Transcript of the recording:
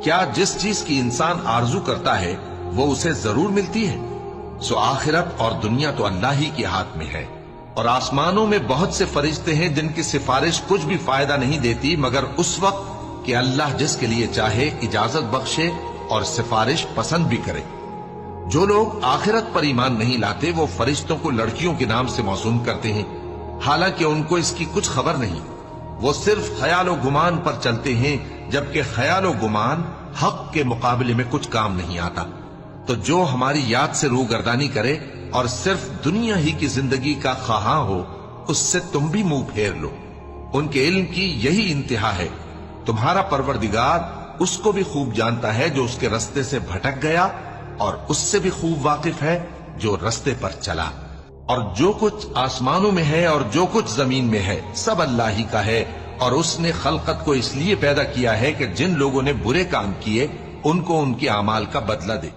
کیا جس چیز کی انسان آرزو کرتا ہے وہ اسے ضرور ملتی ہے؟ سو آخرت اور دنیا تو اللہ ہی کے ہاتھ میں ہے، اور آسمانوں میں بہت سے فرشتے ہیں جن کی سفارش کچھ بھی فائدہ نہیں دیتی مگر اس وقت کہ اللہ جس کے لیے چاہے اجازت بخشے اور سفارش پسند بھی کرے۔ جو لوگ آخرت پر ایمان نہیں لاتے وہ فرشتوں کو لڑکیوں کے نام سے موسوم کرتے ہیں، حالانکہ ان کو اس کی کچھ خبر نہیں۔ وہ صرف خیال و گمان پر چلتے ہیں، جبکہ خیال و گمان حق کے مقابلے میں کچھ کام نہیں آتا۔ تو جو ہماری یاد سے روگردانی کرے اور صرف دنیا ہی کی زندگی کا خواہاں ہو، اس سے تم بھی منہ پھیر لو۔ ان کے علم کی یہی انتہا ہے۔ تمہارا پروردگار اس کو بھی خوب جانتا ہے جو اس کے رستے سے بھٹک گیا، اور اس سے بھی خوب واقف ہے جو رستے پر چلا۔ اور جو کچھ آسمانوں میں ہے اور جو کچھ زمین میں ہے سب اللہ ہی کا ہے، اور اس نے خلقت کو اس لیے پیدا کیا ہے کہ جن لوگوں نے برے کام کیے ان کو ان کے اعمال کا بدلہ دے۔